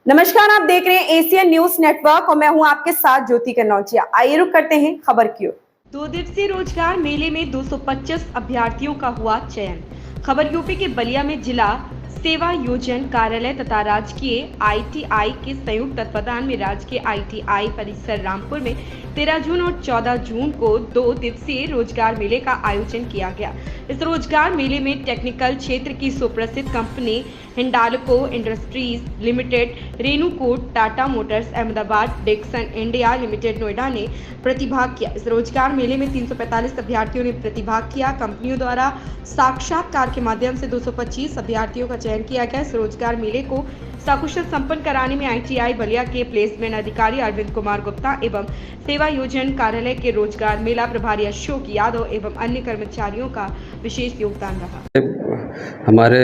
नमस्कार, आप देख रहे हैं एशियन न्यूज नेटवर्क और मैं हूं आपके साथ ज्योति कन्नौजिया। आइए रुक करते हैं खबर की ओर। 2 दिवसीय रोजगार मेले में 225 अभ्यर्थियों का हुआ चयन। खबर यूपी के बलिया में जिला सेवा योजन कार्यालय तथा राजकीय आईटीआई के संयुक्त तत्वावधान में राजकीय आईटीआई परिसर रामपुर में 13 जून और 14 जून को 2 दिवसीय रोजगार मेले का आयोजन किया गया। इस रोजगार मेले में टेक्निकल क्षेत्र की सुप्रसिद्ध company Hindalco industries limited, Renukoot, Tata motors Ahmedabad, Dixon India limited Noida ने प्रतिभाग किया। इस रोजगार मेले में 345 अभ्यर्थियों ने प्रतिभाग किया। कंपनियों द्वारा साक्षात्कार के माध्यम से 225 अभ्यर्थियों का चयन किया गया। इस रोजगार मेले को सकुशल संपन्न कराने में आईटीआई बलिया के प्लेसमेंट अधिकारी अरविंद कुमार गुप्ता एवं सेवा योजन कार्यालय के रोजगार मेला प्रभारी अशोक यादव एवं अन्य कर्मचारियों का विशेष योगदान रहा। हमारे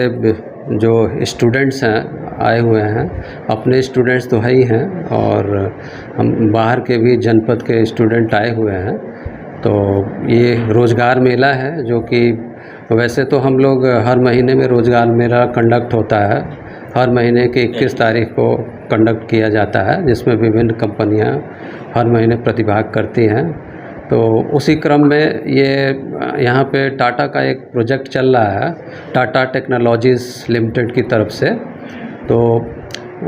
जो स्टूडेंट्स हैं आए हुए हैं, अपने स्टूडेंट्स तो है ही हैं और हम बाहर के भी जनपद के स्टूडेंट आए हुए हैं। तो ये रोज़गार मेला है जो कि वैसे तो हम लोग हर महीने में रोज़गार मेला कंडक्ट होता है। हर महीने के 21 तारीख को कंडक्ट किया जाता है, जिसमें विभिन्न कंपनियां हर महीने प्रतिभाग करती हैं। तो उसी क्रम में ये यहाँ पे टाटा का एक प्रोजेक्ट चल रहा है, टाटा टेक्नोलॉजीज़ लिमिटेड की तरफ से। तो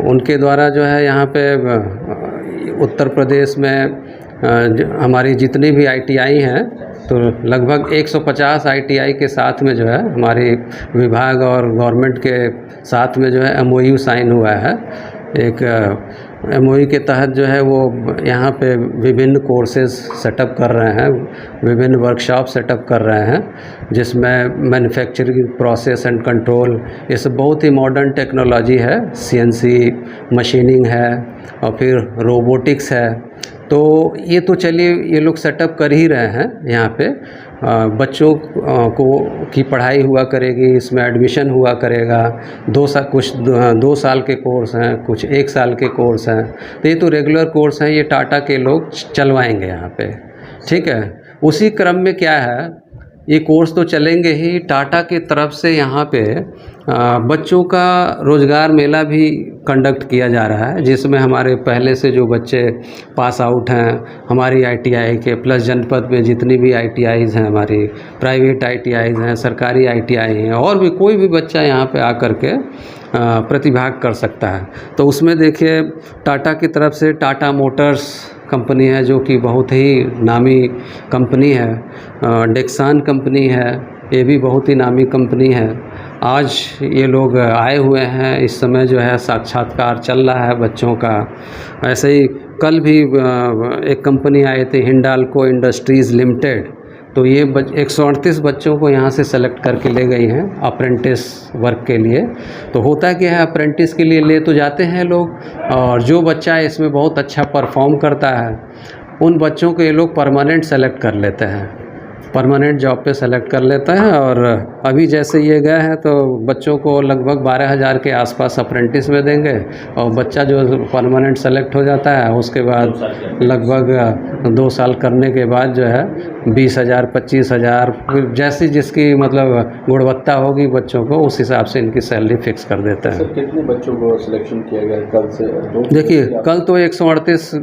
उनके द्वारा जो है यहाँ पे उत्तर प्रदेश में हमारी जितनी भी आईटीआई हैं, तो लगभग 150 आईटीआई के साथ में जो है हमारी विभाग और गवर्नमेंट के साथ में जो है एमओयू साइन हुआ है। एक एमओयू के तहत जो है वो यहाँ पे विभिन्न कोर्सेज सेटअप कर रहे हैं, विभिन्न वर्कशॉप सेटअप कर रहे हैं, जिसमें मैन्युफैक्चरिंग प्रोसेस एंड कंट्रोल, ये सब बहुत ही मॉडर्न टेक्नोलॉजी है। सीएनसी मशीनिंग है और फिर रोबोटिक्स है। तो ये तो चलिए ये लोग सेटअप कर ही रहे हैं। यहाँ पे बच्चों को की पढ़ाई हुआ करेगी, इसमें एडमिशन हुआ करेगा। 2 साल के कोर्स हैं, कुछ 1 साल के कोर्स हैं। तो ये तो रेगुलर कोर्स हैं, ये टाटा के लोग चलवाएंगे यहाँ पे, ठीक है। उसी क्रम में क्या है, ये कोर्स तो चलेंगे ही, टाटा की तरफ से यहाँ पे बच्चों का रोज़गार मेला भी कंडक्ट किया जा रहा है, जिसमें हमारे पहले से जो बच्चे पास आउट हैं हमारी आईटीआई के, प्लस जनपद में जितनी भी आईटीआईज़ हैं, हमारी प्राइवेट आईटीआईज़ हैं, सरकारी आईटीआई हैं, और भी कोई भी बच्चा यहाँ पे आकर के प्रतिभाग कर सकता है। तो उसमें देखिए टाटा की तरफ से टाटा मोटर्स कंपनी है, जो कि बहुत ही नामी कंपनी है। डिक्सन कंपनी है, ये भी बहुत ही नामी कंपनी है। आज ये लोग आए हुए हैं, इस समय जो है साक्षात्कार चल रहा है बच्चों का। ऐसे ही कल भी एक कंपनी आए थे, हिंडाल्को इंडस्ट्रीज़ लिमिटेड। तो ये 138 बच्चों को यहाँ से सेलेक्ट करके ले गई हैं अप्रेंटिस वर्क के लिए। तो होता क्या है, अप्रेंटिस के लिए ले तो जाते हैं लोग, और जो बच्चा इसमें बहुत अच्छा परफॉर्म करता है उन बच्चों को ये लोग परमानेंट सेलेक्ट कर लेते हैं, परमानेंट जॉब पे सेलेक्ट कर लेता है। और अभी जैसे ये गए हैं तो बच्चों को लगभग 12,000 के आसपास अप्रेंटिस में देंगे, और बच्चा जो परमानेंट सेलेक्ट हो जाता है उसके बाद लगभग 2 साल करने के बाद जो है 20,000 25,000, जैसी जिसकी मतलब गुणवत्ता होगी बच्चों को, उस हिसाब से इनकी सैलरी फिक्स कर देता है। सर, कितने बच्चों को सिलेक्शन किया गया कल से? देखिए कल तो 138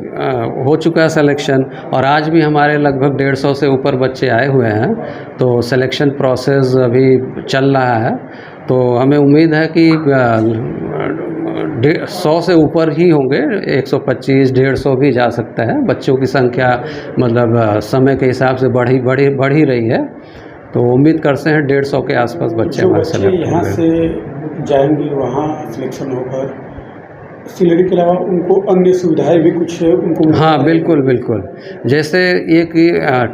हो चुका है सिलेक्शन, और आज भी हमारे लगभग 150 से ऊपर बच्चे आए हुए हैं। तो सिलेक्शन प्रोसेस अभी चल रहा है। तो हमें उम्मीद है कि 100 से ऊपर ही होंगे, 125 150 भी जा सकता है। बच्चों की संख्या मतलब समय के हिसाब से बढ़ ही रही है। तो उम्मीद करते हैं 150 के आसपास बच्चे हमारे सेलेक्ट होंगे। यहाँ से जाएंगे, वहाँ सिलेक्शन होकर सैलरी के अलावा उनको अन्य सुविधाएं भी कुछ उनको? हाँ बिल्कुल। जैसे एक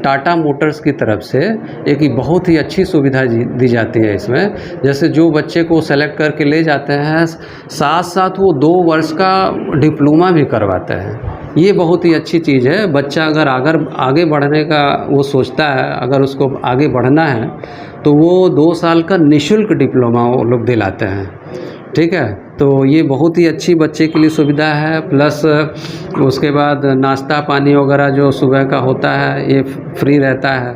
टाटा मोटर्स की तरफ से एक बहुत ही अच्छी सुविधा दी जाती है इसमें। जैसे जो बच्चे को सेलेक्ट करके ले जाते हैं, साथ साथ वो 2 वर्ष का डिप्लोमा भी करवाते हैं। ये बहुत ही अच्छी चीज़ है। बच्चा अगर आगे बढ़ने का वो सोचता है, अगर उसको आगे बढ़ना है, तो वो 2 साल का निःशुल्क डिप्लोमा वो लोग दिलाते हैं, ठीक है। तो ये बहुत ही अच्छी बच्चे के लिए सुविधा है। प्लस उसके बाद नाश्ता पानी वगैरह जो सुबह का होता है ये फ्री रहता है,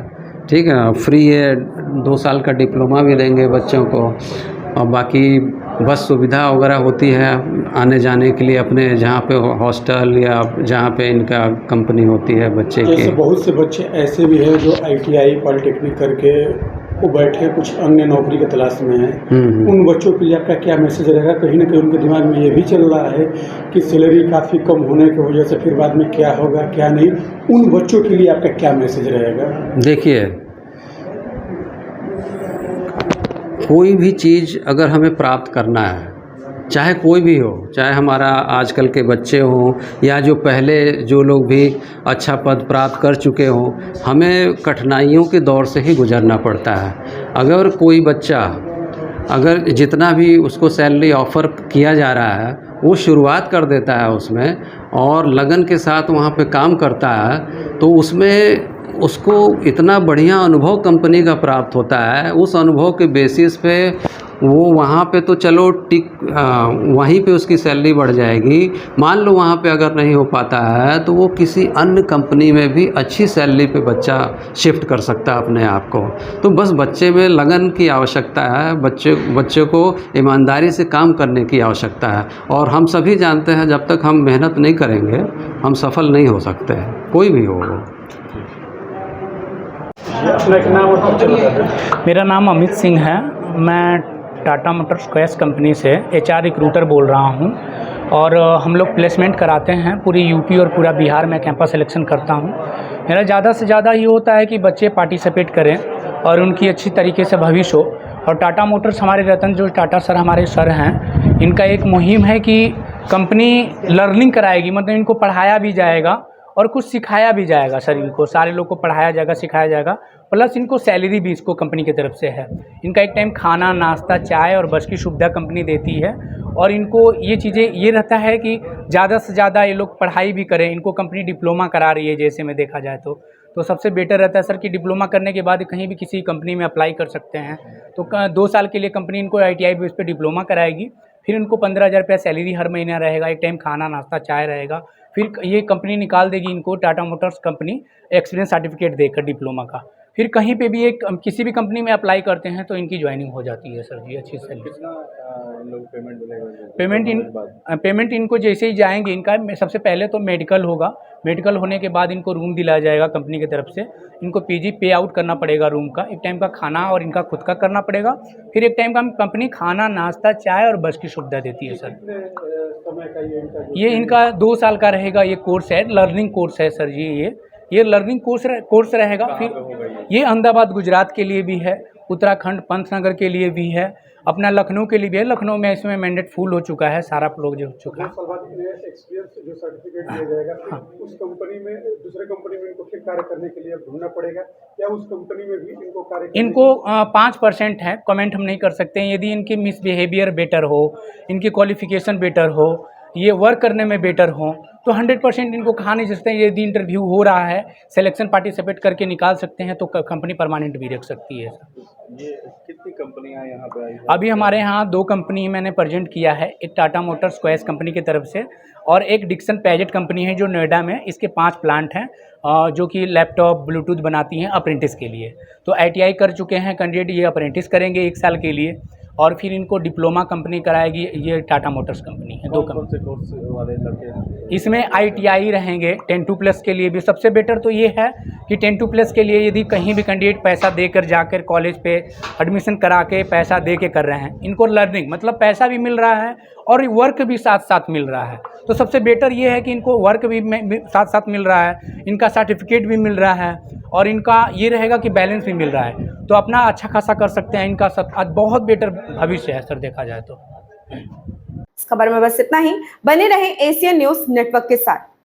ठीक है। फ्री है, 2 साल का डिप्लोमा भी देंगे बच्चों को। और बाकी बस सुविधा वगैरह होती है आने जाने के लिए अपने जहाँ पे हॉस्टल या जहाँ पे इनका कंपनी होती है बच्चे जैसे के। बहुत से बच्चे ऐसे भी हैं जो ITI पॉलिटेक्निक करके वो बैठे कुछ अन्य नौकरी की तलाश में हैं। उन बच्चों के लिए आपका क्या मैसेज रहेगा? कहीं ना कहीं उनके दिमाग में ये भी चल रहा है कि सैलरी काफ़ी कम होने की वजह से फिर बाद में क्या होगा क्या नहीं। उन बच्चों के लिए आपका क्या मैसेज रहेगा? देखिए, कोई भी चीज़ अगर हमें प्राप्त करना है, चाहे कोई भी हो, चाहे हमारा आजकल के बच्चे हों या जो पहले जो लोग भी अच्छा पद प्राप्त कर चुके हों, हमें कठिनाइयों के दौर से ही गुजरना पड़ता है। अगर कोई बच्चा अगर जितना भी उसको सैलरी ऑफ़र किया जा रहा है वो शुरुआत कर देता है उसमें और लगन के साथ वहाँ पे काम करता है, तो उसमें उसको इतना बढ़िया अनुभव कंपनी का प्राप्त होता है। उस अनुभव के बेसिस पे वो वहाँ पे तो चलो वहीं पे उसकी सैलरी बढ़ जाएगी। मान लो वहाँ पे अगर नहीं हो पाता है तो वो किसी अन्य कंपनी में भी अच्छी सैलरी पे बच्चा शिफ्ट कर सकता है अपने आप को। तो बस बच्चे में लगन की आवश्यकता है, बच्चे को ईमानदारी से काम करने की आवश्यकता है। और हम सभी जानते हैं जब तक हम मेहनत नहीं करेंगे हम सफल नहीं हो सकते, कोई भी हो वो। अपना एक नाम और परिचय बता दें। मेरा नाम अमित सिंह है। मैं टाटा मोटर्स क्वेस कंपनी से HR रिक्रूटर बोल रहा हूं और हम लोग प्लेसमेंट कराते हैं पूरी UP और पूरा बिहार में कैंपस सिलेक्शन करता हूं। मेरा ज़्यादा से ज़्यादा ये होता है कि बच्चे पार्टिसिपेट करें और उनकी अच्छी तरीके से भविष्य हो। और टाटा मोटर्स हमारे रतन जो टाटा सर हमारे सर हैं, इनका एक मुहिम है कि कंपनी लर्निंग कराएगी, मतलब इनको पढ़ाया भी जाएगा और कुछ सिखाया भी जाएगा। सर इनको सारे लोग को पढ़ाया जाएगा, सिखाया जाएगा, प्लस इनको सैलरी भी इसको कंपनी की तरफ से है। इनका एक टाइम खाना, नाश्ता, चाय और बस की सुविधा कंपनी देती है। और इनको ये चीज़ें ये रहता है कि ज़्यादा से ज़्यादा ये लोग पढ़ाई भी करें। इनको कंपनी डिप्लोमा करा रही है, जैसे में देखा जाए तो सबसे बेटर रहता है सर कि डिप्लोमा करने के बाद कहीं भी किसी कंपनी में अप्लाई कर सकते हैं। तो 2 साल के लिए कंपनी इनको ITI बेस पे डिप्लोमा कराएगी, फिर इनको 15,000 रुपया सैलरी हर महीना रहेगा, एक टाइम खाना, नाश्ता, चाय रहेगा। फिर ये कंपनी निकाल देगी इनको, Tata Motors company, experience certificate देकर डिप्लोमा का। फिर कहीं पे भी किसी भी कंपनी में अप्लाई करते हैं तो इनकी ज्वाइनिंग हो जाती है सर जी, अच्छी सैलरी। कितना इन लोग पेमेंट मिलेगा? पेमेंट इनको जैसे ही जाएंगे, इनका सबसे पहले तो मेडिकल होगा। मेडिकल होने के बाद इनको रूम दिलाया जाएगा कंपनी की तरफ से। इनको PG पे आउट करना पड़ेगा रूम का, एक टाइम का खाना और इनका खुद का करना पड़ेगा। फिर एक टाइम का कंपनी खाना, नाश्ता, चाय और बस की सुविधा देती है सर। समय का ये इनका 2 साल का रहेगा, ये कोर्स है, लर्निंग कोर्स है सर जी। ये लर्निंग कोर्स रहेगा। फिर ये अहमदाबाद गुजरात के लिए भी है, उत्तराखंड पंतनगर के लिए भी है, अपना लखनऊ के लिए भी है। लखनऊ में इसमें मैंडेट फुल हो चुका है, सारा लोग जो हो चुका है। 2 साल बाद इन्हें एक्सपीरियंस जो सर्टिफिकेट दिया जाएगा, फिर उस कंपनी में दूसरे कंपनी में इनको फिर कार्य करने के लिए ढूंढना पड़ेगा या उस कंपनी में भी इनको कार्य इनको 5% है, कमेंट हम नहीं कर सकते हैं। यदि इनकी मिसबिहेवियर बेटर हो, इनकी क्वालिफिकेशन बेटर हो, ये वर्क करने में बेटर हो, तो 100% इनको कहा नहीं सकते। यदि इंटरव्यू हो रहा है, सिलेक्शन पार्टिसिपेट करके निकाल सकते हैं तो कंपनी परमानेंट भी रख सकती है। ये कितनी कंपनियां यहाँ पे आई हैं? अभी हमारे यहाँ 2 कंपनी मैंने प्रेजेंट किया है, एक टाटा मोटर्स क्वेस कंपनी की तरफ से और एक डिक्सन पैजेट कंपनी है जो नोएडा में। इसके 5 प्लांट हैं जो कि लैपटॉप, ब्लूटूथ बनाती हैं अप्रेंटिस के लिए। तो ITI कर चुके हैं कैंडिडेट, ये अप्रेंटिस करेंगे 1 साल के लिए और फिर इनको डिप्लोमा कंपनी कराएगी। ये टाटा मोटर्स कंपनी है। 2 कौन से कोर्स वाले लड़के हैं? इसमें ITI रहेंगे 10-2+ के लिए भी। सबसे बेटर तो ये है कि 10-2+ के लिए यदि कहीं भी कैंडिडेट पैसा देकर जाकर कॉलेज पे एडमिशन करा के पैसा दे के कर रहे हैं, इनको लर्निंग मतलब पैसा भी मिल रहा है और वर्क भी साथ साथ मिल रहा है। तो सबसे बेटर ये है कि इनको वर्क भी साथ साथ मिल रहा है, इनका सर्टिफिकेट भी मिल रहा है और इनका ये रहेगा कि बैलेंस भी मिल रहा है। तो अपना अच्छा खासा कर सकते हैं। इनका सब आज बहुत बेटर भविष्य है सर, देखा जाए तो। इस खबर में बस इतना ही। बने रहें एशियन न्यूज नेटवर्क के साथ।